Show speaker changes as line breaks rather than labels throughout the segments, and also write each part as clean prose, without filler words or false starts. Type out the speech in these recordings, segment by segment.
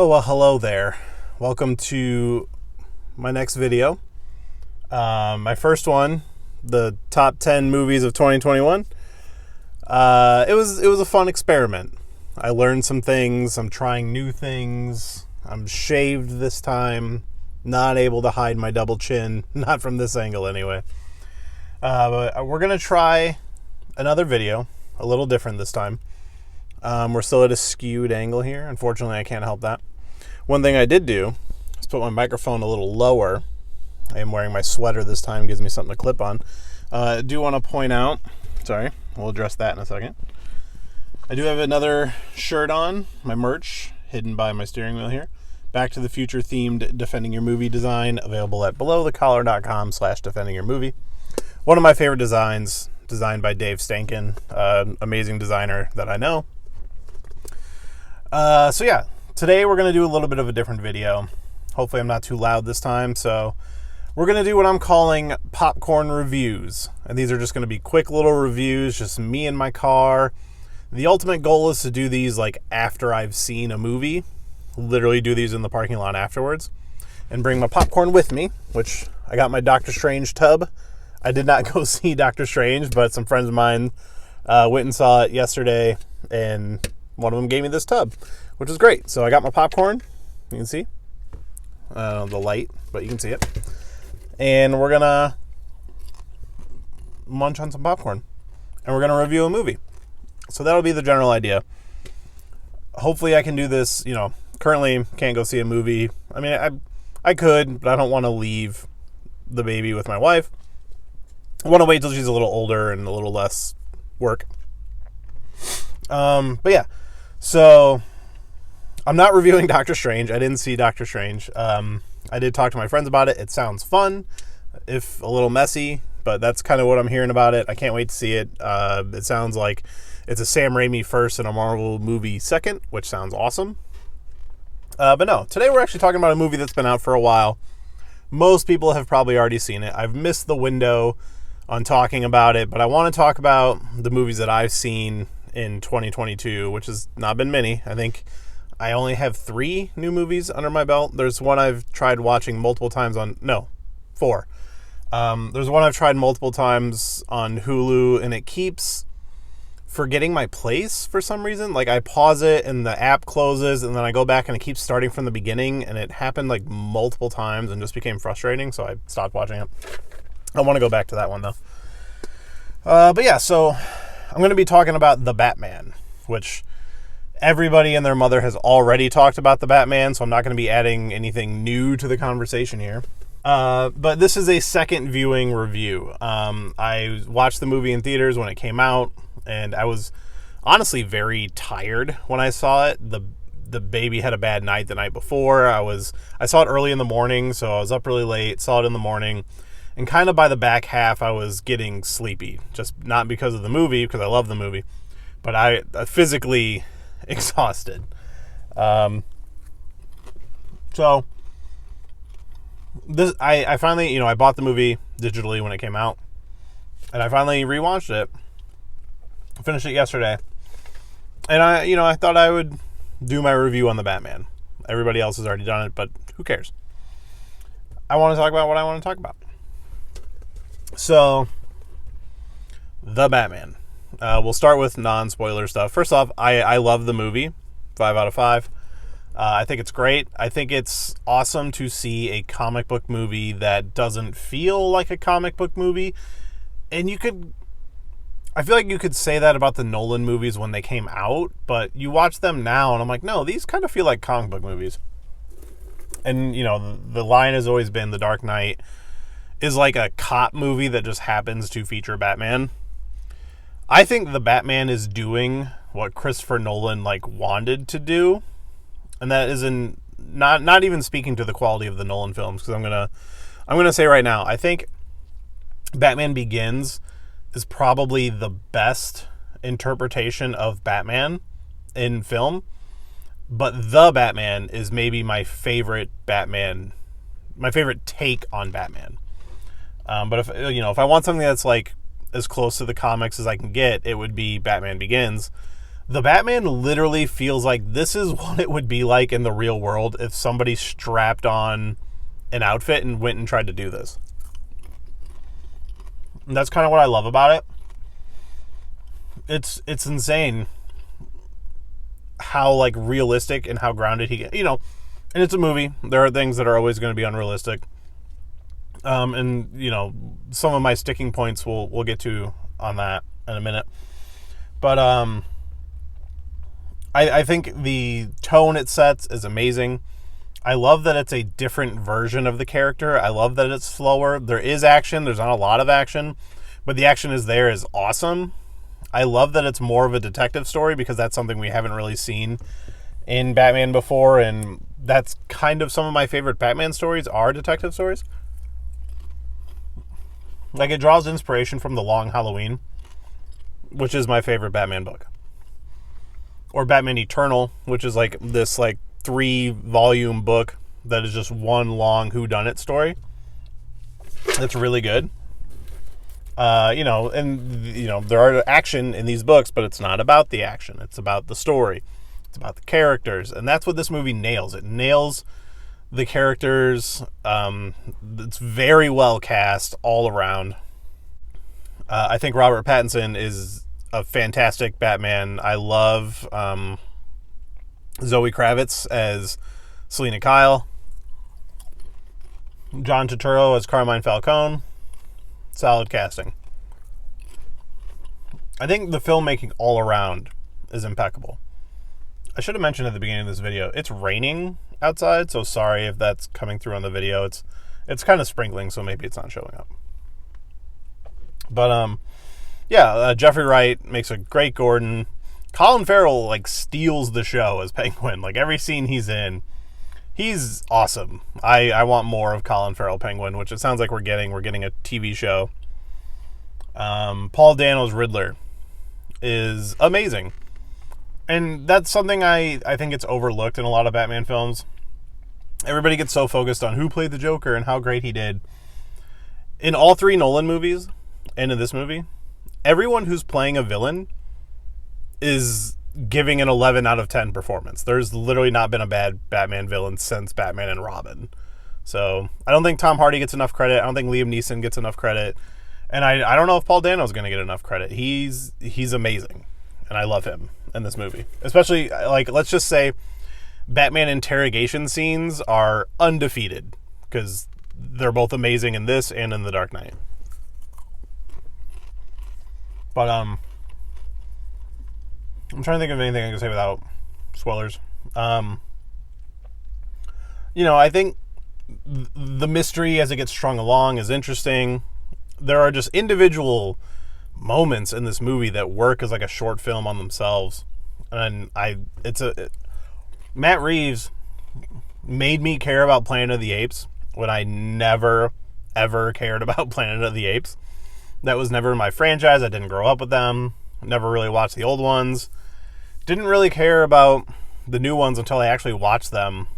Oh, well, hello there. Welcome to my next video. My first one, the top 10 movies of 2021. It was a fun experiment. I learned some things. I'm trying new things. I'm shaved this time. Not able to hide my double chin. Not from this angle anyway. But we're going to try another video. A little different this time. We're still at a skewed angle here. Unfortunately, I can't help that. One thing I did do is put my microphone a little lower. I am wearing my sweater this time. Gives me something to clip on. I do want to point out, sorry, we'll address that in a second. I do have another shirt on, my merch, hidden by my steering wheel here. Back to the Future themed Defending Your Movie design, available at belowthecollar.com/defendingyourmovie. One of my favorite designs, designed by Dave Stankin, amazing designer that I know. So yeah, today we're going to do a little bit of a different video. Hopefully I'm not too loud this time. So we're going to do what I'm calling popcorn reviews. And these are just going to be quick little reviews, just me in my car. The ultimate goal is to do these like after I've seen a movie. Literally do these in the parking lot afterwards. And bring my popcorn with me, which I got my Doctor Strange tub. I did not go see Doctor Strange, but some friends of mine went and saw it yesterday. And one of them gave me this tub, which is great. So I got my popcorn. You can see the light, but you can see it. And we're going to munch on some popcorn. And we're going to review a movie. So that'll be the general idea. Hopefully I can do this, currently can't go see a movie. I mean, I could, but I don't want to leave the baby with my wife. I want to wait till she's a little older and a little less work. But yeah. So, I'm not reviewing Doctor Strange. I didn't see Doctor Strange. I did talk to my friends about it. It sounds fun, if a little messy, but that's kind of what I'm hearing about it. I can't wait to see it. It sounds like it's a Sam Raimi first and a Marvel movie second, which sounds awesome. But no, today we're actually talking about a movie that's been out for a while. Most people have probably already seen it. I've missed the window on talking about it, but I want to talk about the movies that I've seen in 2022, which has not been many. I think I only have 3 new movies under my belt. There's one I've tried watching multiple times on, 4. There's one I've tried multiple times on Hulu, and it keeps forgetting my place for some reason. Like, I pause it and the app closes, and then I go back and it keeps starting from the beginning, and it happened like multiple times and just became frustrating, so I stopped watching it. I want to go back to that one though. But yeah, so I'm going to be talking about The Batman, which everybody and their mother has already talked about The Batman, so I'm not going to be adding anything new to the conversation here. But this is a second viewing review. I watched the movie in theaters when it came out, and I was honestly very tired when I saw it. The baby had a bad night the night before. I saw it early in the morning, so I was up really late, saw it in the morning. And kind of by the back half, I was getting sleepy. Just not because of the movie, because I love the movie, but I physically exhausted. So this, I finally, I bought the movie digitally when it came out, and I finally rewatched it. Finished it yesterday, and I thought I would do my review on The Batman. Everybody else has already done it, but who cares? I want to talk about what I want to talk about. So, The Batman. We'll start with non-spoiler stuff. First off, I love the movie. 5 out of 5. I think it's great. I think it's awesome to see a comic book movie that doesn't feel like a comic book movie. And I feel like you could say that about the Nolan movies when they came out, but you watch them now and I'm like, no, these kind of feel like comic book movies. And, the line has always been The Dark Knight is like a cop movie that just happens to feature Batman. I think The Batman is doing what Christopher Nolan wanted to do, and that is not even speaking to the quality of the Nolan films, because I'm gonna say right now, I think Batman Begins is probably the best interpretation of Batman in film, but The Batman is maybe my favorite take on Batman. But if I want something that's as close to the comics as I can get, it would be Batman Begins. The Batman literally feels like this is what it would be like in the real world if somebody strapped on an outfit and went and tried to do this. And that's kind of what I love about it. It's insane how like realistic and how grounded he gets. You know, and it's a movie. There are things that are always going to be unrealistic. And you know, some of my sticking points we'll get to on that in a minute. But I think the tone it sets is amazing. I love that it's a different version of the character. I love that it's slower. There is action. There's not a lot of action, but the action is awesome. I love that it's more of a detective story because that's something we haven't really seen in Batman before, and that's kind of some of my favorite Batman stories are detective stories. Like, it draws inspiration from The Long Halloween, which is my favorite Batman book. Or Batman Eternal, which is like this like 3-volume book that is just one long whodunit story. That's really good. You know, and you know, there are action in these books, but it's not about the action. It's about the story. It's about the characters, and that's what this movie nails. It nails the characters. It's very well cast all around. I think Robert Pattinson is a fantastic Batman. I love Zoe Kravitz as Selena Kyle. John Turturro as Carmine Falcone. Solid casting. I think the filmmaking all around is impeccable. I should have mentioned at the beginning of this video, it's raining outside, so sorry if that's coming through on the video. It's kind of sprinkling, so maybe it's not showing up. But yeah, Jeffrey Wright makes a great Gordon. Colin Farrell like steals the show as Penguin. Like, every scene he's in, he's awesome. I want more of Colin Farrell Penguin, which it sounds like we're getting. We're getting a TV show. Paul Dano's Riddler is amazing. And that's something I think it's overlooked in a lot of Batman films. Everybody gets so focused on who played the Joker and how great he did. In all 3 Nolan movies, and in this movie, everyone who's playing a villain is giving an 11 out of 10 performance. There's literally not been a bad Batman villain since Batman and Robin. So I don't think Tom Hardy gets enough credit. I don't think Liam Neeson gets enough credit. And I don't know if Paul Dano's going to get enough credit. He's amazing. And I love him in this movie. Especially, like, let's just say Batman interrogation scenes are undefeated. Because they're both amazing in this and in The Dark Knight. But, I'm trying to think of anything I can say without spoilers. You know, I think the mystery as it gets strung along is interesting. There are just individual moments in this movie that work as like a short film on themselves. And Matt Reeves made me care about Planet of the Apes when I never, ever cared about Planet of the Apes. That was never my franchise. I didn't grow up with them. Never really watched the old ones. Didn't really care about the new ones until I actually watched them.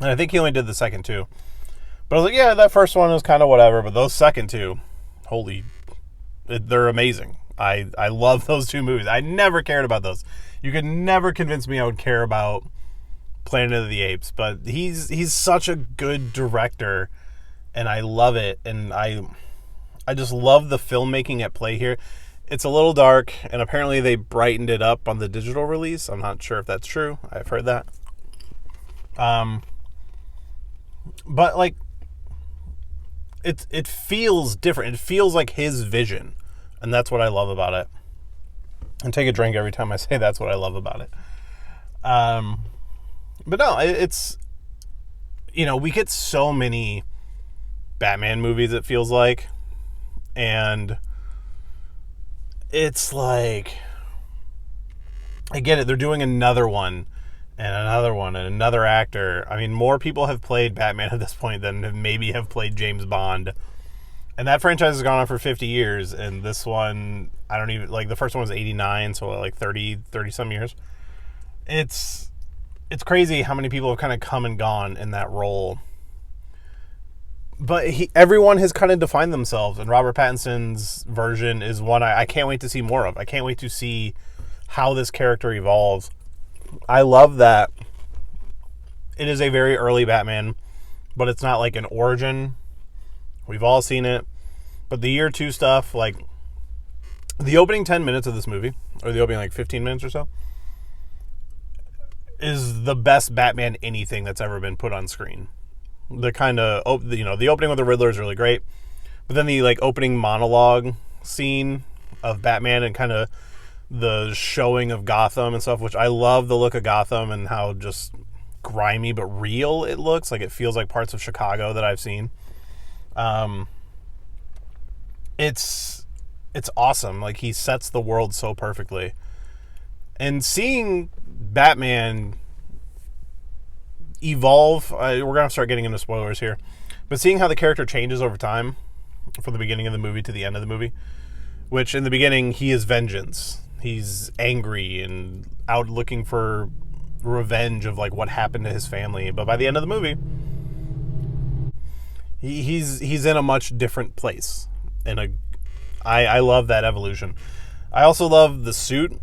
And I think he only did the second 2. But I was like, yeah, that first one was kind of whatever. But those second 2, they're amazing. I love those 2 movies. I never cared about those. You could never convince me I would care about Planet of the Apes. But he's such a good director. And I love it. And I just love the filmmaking at play here. It's a little dark, and apparently they brightened it up on the digital release. I'm not sure if that's true. I've heard that. But like, it feels different. It feels like his vision, and that's what I love about it. And take a drink every time I say that's what I love about it. But no, it's, you know, we get so many Batman movies, it feels like, and it's like, I get it. They're doing another one and another one and another actor. I mean, more people have played Batman at this point than maybe have played James Bond. And that franchise has gone on for 50 years. And this one, I don't even, like, the first one was 89, so like 30 some years. It's crazy how many people have kind of come and gone in that role. But everyone has kind of defined themselves, and Robert Pattinson's version is one I can't wait to see more of. I can't wait to see how this character evolves. I love that it is a very early Batman, but it's not like an origin. We've all seen it. But the year 2 stuff, like the opening 10 minutes of this movie, or the opening like 15 minutes or so, is the best Batman anything that's ever been put on screen. The kind of, the opening with the Riddler is really great. But then the like opening monologue scene of Batman and kind of the showing of Gotham and stuff, which I love the look of Gotham and how just grimy but real it looks. Like it feels like parts of Chicago that I've seen. It's awesome. Like he sets the world so perfectly. And seeing Batman evolve, we're going to start getting into spoilers here, but seeing how the character changes over time from the beginning of the movie to the end of the movie, which in the beginning he is vengeance. He's angry and out looking for revenge of like what happened to his family. But by the end of the movie, he's in a much different place. And I love that evolution. I also love the suit.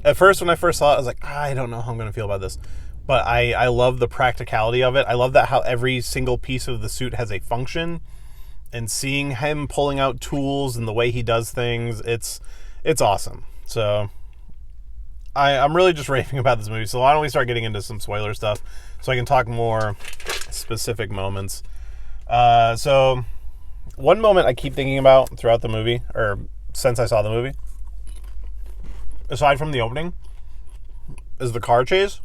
At first, when I first saw it, I was like, I don't know how I'm going to feel about this. But I love the practicality of it. I love that how every single piece of the suit has a function. And seeing him pulling out tools and the way he does things, it's awesome. So I'm really just raving about this movie. So why don't we start getting into some spoiler stuff so I can talk more specific moments. So one moment I keep thinking about throughout the movie, or since I saw the movie, aside from the opening, is the car chase.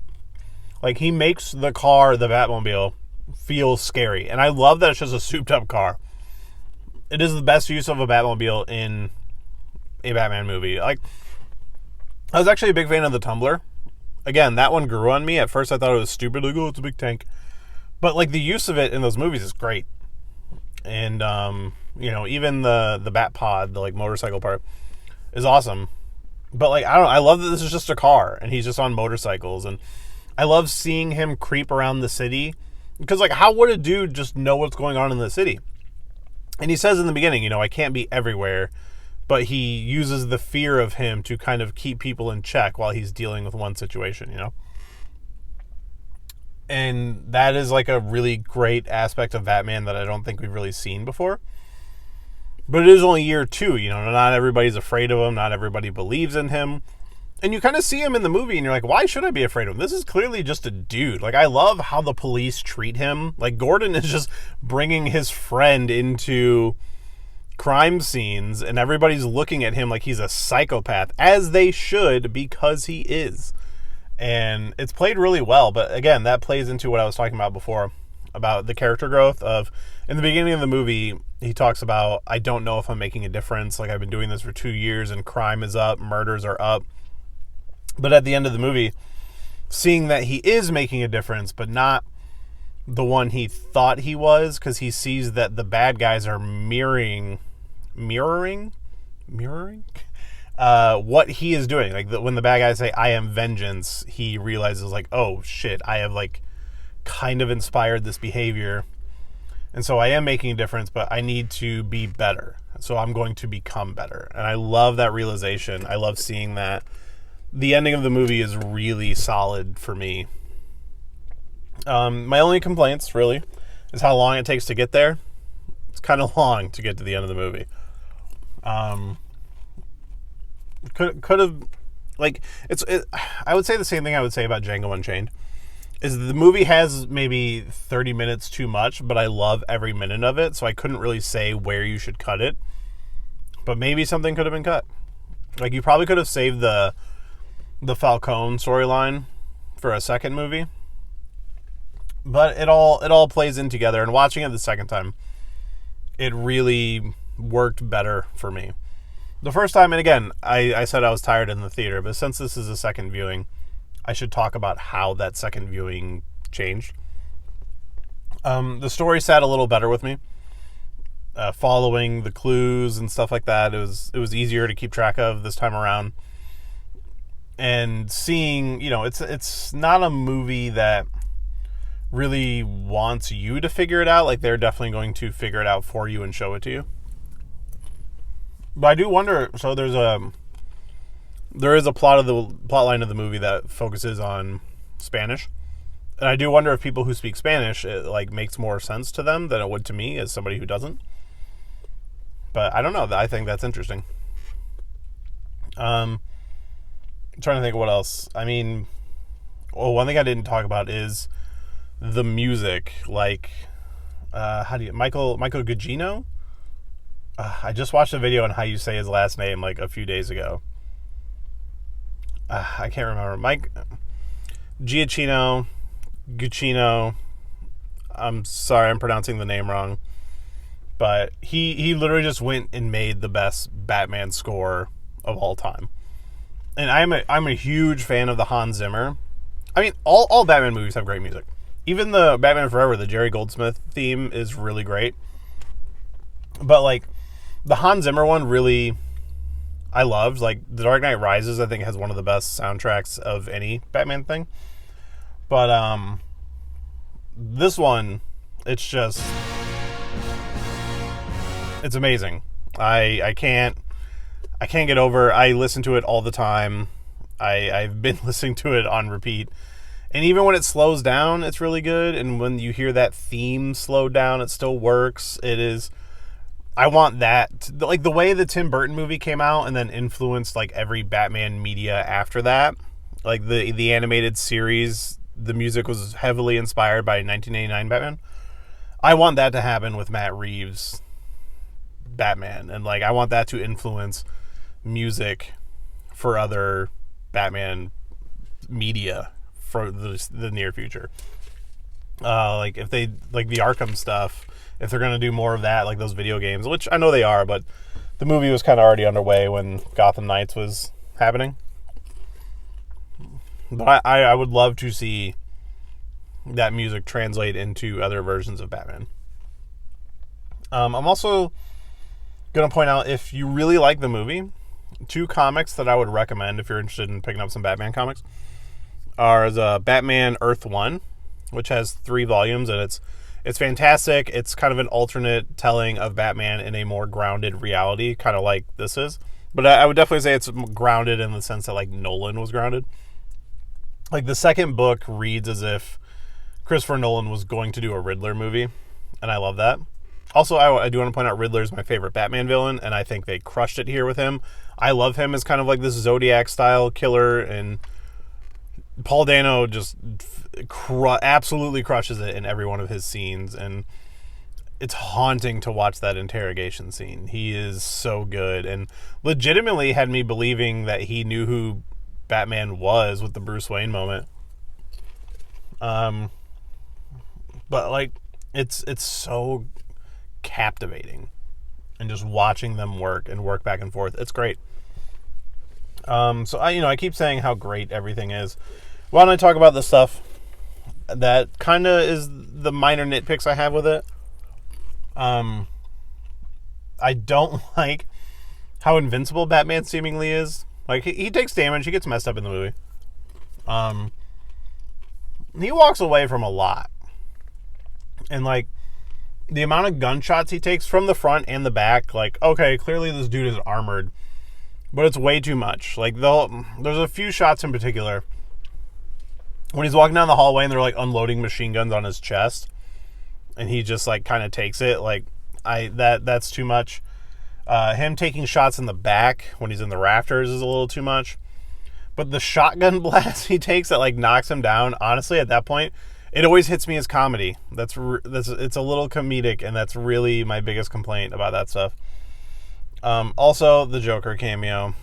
Like, he makes the car, the Batmobile, feel scary. And I love that it's just a souped-up car. It is the best use of a Batmobile in a Batman movie. Like, I was actually a big fan of the Tumbler. Again, that one grew on me. At first, I thought it was stupid. Like, oh, it's a big tank. But, like, the use of it in those movies is great. And, even the Bat Pod, the, like, motorcycle part, is awesome. But, like, I love that this is just a car. And he's just on motorcycles. And I love seeing him creep around the city. Because, like, how would a dude just know what's going on in the city? And he says in the beginning, I can't be everywhere. But he uses the fear of him to kind of keep people in check while he's dealing with one situation, And that is, like, a really great aspect of Batman that I don't think we've really seen before. But it is only year 2, Not everybody's afraid of him. Not everybody believes in him. And you kind of see him in the movie, and you're like, why should I be afraid of him? This is clearly just a dude. Like, I love how the police treat him. Like, Gordon is just bringing his friend into crime scenes, and everybody's looking at him like he's a psychopath, as they should, because he is. And it's played really well. But, again, that plays into what I was talking about before, about the character growth of, in the beginning of the movie, he talks about, I don't know if I'm making a difference. Like, I've been doing this for 2 years, and crime is up, murders are up. But at the end of the movie, seeing that he is making a difference, but not the one he thought he was, because he sees that the bad guys are mirroring what he is doing. Like, when the bad guys say, I am vengeance, he realizes, like, oh, shit, I have, like, kind of inspired this behavior. And so I am making a difference, but I need to be better. So I'm going to become better. And I love that realization. I love seeing that. The ending of the movie is really solid for me. My only complaints, really, is how long it takes to get there. It's kind of long to get to the end of the movie. Could have, like, I would say the same thing I would say about Django Unchained. Is the movie has maybe 30 minutes too much, but I love every minute of it, so I couldn't really say where you should cut it. But maybe something could have been cut. Like, you probably could have saved the Falcone storyline for a second movie. But it all plays in together, and watching it the second time, it really worked better for me. The first time, and again, I said I was tired in the theater, but since this is a second viewing, I should talk about how that second viewing changed. The story sat a little better with me. Following the clues and stuff like that, it was easier to keep track of this time around. And seeing, it's not a movie that really wants you to figure it out. Like, they're definitely going to figure it out for you and show it to you. But I do wonder, so there's there is a plot line of the movie that focuses on Spanish. And I do wonder if people who speak Spanish, it like makes more sense to them than it would to me as somebody who doesn't. But I don't know. I think that's interesting. I'm trying to think of what else. I mean, one thing I didn't talk about is the music. Like, Michael Gugino? I just watched a video on how you say his last name like a few days ago. I can't remember. Mike Giacchino, Guccino. I'm sorry, I'm pronouncing the name wrong. But he literally just went and made the best Batman score of all time. And I'm a huge fan of the Hans Zimmer. I mean, all Batman movies have great music. Even the Batman Forever, the Jerry Goldsmith theme is really great. But like the Hans Zimmer one really I loved. Like The Dark Knight Rises, I think has one of the best soundtracks of any Batman thing. But this one, it's just it's amazing. I can't get over. I listen to it all the time. I've been listening to it on repeat. And even when it slows down, it's really good. And when you hear that theme slow down, it still works. It is. I want that. Like the way the Tim Burton movie came out and then influenced like every Batman media after that. Like the animated series, the music was heavily inspired by 1989 Batman. I want that to happen with Matt Reeves Batman. And like I want that to influence music for other Batman media for the near future. Like if they like the Arkham stuff, if they're going to do more of that, like those video games, which I know they are, but the movie was kind of already underway when Gotham Knights was happening. But I would love to see that music translate into other versions of Batman. I'm also going to point out, if you really like the movie, 2 comics that I would recommend if you're interested in picking up some Batman comics are the Batman Earth 1, which has 3 volumes, and it's fantastic. It's kind of an alternate telling of Batman in a more grounded reality, kind of like this is. But I would definitely say it's grounded in the sense that like Nolan was grounded. Like the second book reads as if Christopher Nolan was going to do a Riddler movie, and I love that. Also, I do want to point out Riddler's my favorite Batman villain, and I think they crushed it here with him. I love him as kind of like this Zodiac-style killer, and Paul Dano just absolutely crushes it in every one of his scenes, and it's haunting to watch that interrogation scene. He is so good, and legitimately had me believing that he knew who Batman was with the Bruce Wayne moment. But like, it's so captivating, and just watching them work back and forth, it's great. So I keep saying how great everything is. Why don't I talk about the stuff that kind of is the minor nitpicks I have with it? I don't like how invincible Batman seemingly is. Like he takes damage, he gets messed up in the movie. He walks away from a lot, and like the amount of gunshots he takes from the front and the back, like, okay, clearly this dude is armored, but it's way too much. Like, there's a few shots in particular when he's walking down the hallway and they're like unloading machine guns on his chest, and he just like kind of takes it. Like, that's too much. Him taking shots in the back when he's in the rafters is a little too much. But the shotgun blast he takes that like knocks him down, honestly, at that point, it always hits me as comedy. It's a little comedic, and that's really my biggest complaint about that stuff. Also, the Joker cameo.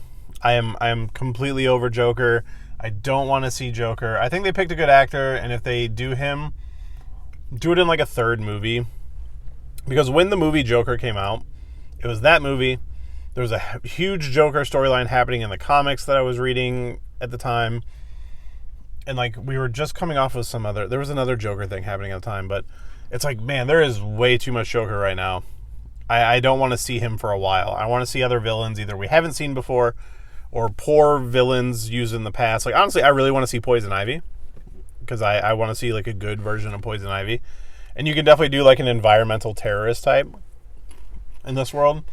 I am completely over Joker. I don't want to see Joker. I think they picked a good actor, and if they do him, do it in like a third movie. Because when the movie Joker came out, it was that movie. There was a huge Joker storyline happening in the comics that I was reading at the time. And like we were just coming off of there was another Joker thing happening at the time, but it's like, man, there is way too much Joker right now. I don't want to see him for a while. I want to see other villains either we haven't seen before or poor villains used in the past. Like, honestly, I really want to see Poison Ivy, because I want to see like a good version of Poison Ivy. And you can definitely do like an environmental terrorist type in this world.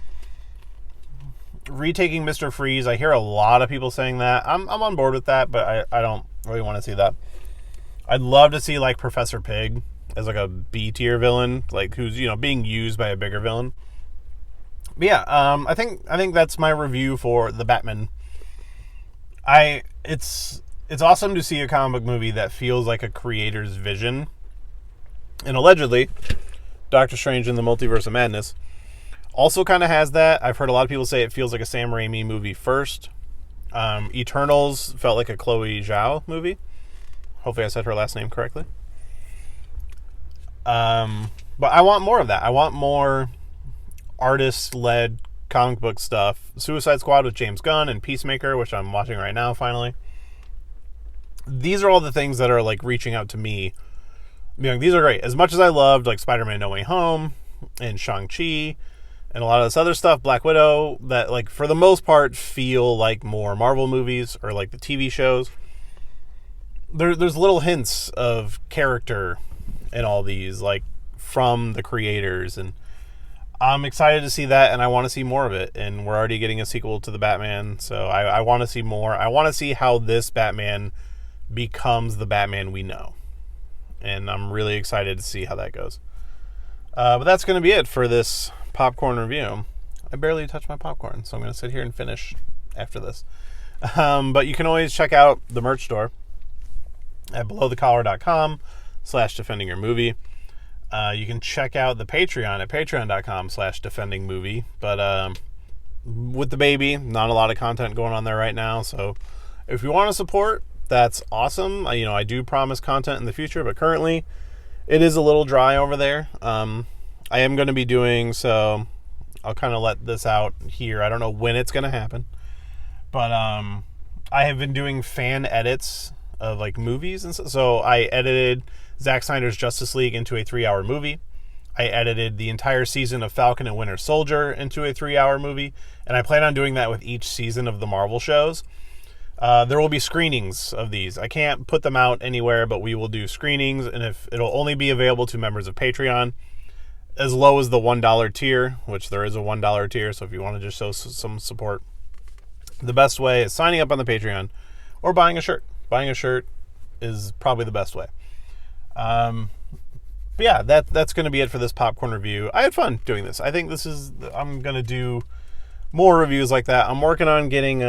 retaking Mr. Freeze. I hear a lot of people saying that. I'm on board with that, but I don't really want to see that. I'd love to see like Professor Pig as like a B tier villain, like who's being used by a bigger villain. But yeah, I think that's my review for The Batman. It's awesome to see a comic book movie that feels like a creator's vision. And allegedly, Doctor Strange in the Multiverse of Madness also kind of has that. I've heard a lot of people say it feels like a Sam Raimi movie first. Eternals felt like a Chloe Zhao movie. Hopefully I said her last name correctly. But I want more of that. I want more artist-led comic book stuff. Suicide Squad with James Gunn and Peacemaker, which I'm watching right now finally. These are all the things that are like reaching out to me. These are great. As much as I loved like Spider-Man No Way Home and Shang-Chi and a lot of this other stuff, Black Widow, that like for the most part feel like more Marvel movies or like the TV shows. There's little hints of character in all these, like from the creators, and I'm excited to see that, and I want to see more of it. And we're already getting a sequel to The Batman, so I want to see more. I want to see how this Batman becomes the Batman we know, and I'm really excited to see how that goes. But that's going to be it for this popcorn review. I barely touched my popcorn, so I'm going to sit here and finish after this. But you can always check out the merch store at belowthecollar.com/defendingyourmovie. You can check out the Patreon at patreon.com/defendingmovie. But with the baby, not a lot of content going on there right now. So if you want to support, that's awesome. I do promise content in the future, but currently it is a little dry over there. I am going to be doing, so I'll kind of let this out here. I don't know when it's going to happen, but I have been doing fan edits of like movies, and so I edited Zack Snyder's Justice League into a 3-hour movie. I edited the entire season of Falcon and Winter Soldier into a 3-hour movie, and I plan on doing that with each season of the Marvel shows. There will be screenings of these. I can't put them out anywhere, but we will do screenings, and if it'll only be available to members of Patreon, as low as the $1 tier, which there is a $1 tier, so if you want to just show some support, the best way is signing up on the Patreon or buying a shirt. Buying a shirt is probably the best way. But yeah, that's going to be it for this popcorn review. I had fun doing this. I think I'm going to do more reviews like that. I'm working on getting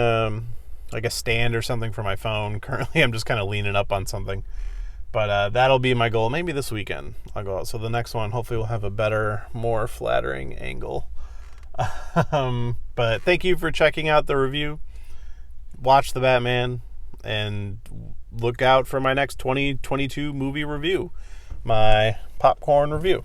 like a stand or something for my phone. Currently, I'm just kind of leaning up on something. But that'll be my goal. Maybe this weekend I'll go out. So the next one, hopefully, will have a better, more flattering angle. But thank you for checking out the review. Watch The Batman. And look out for my next 2022 movie review, my popcorn review.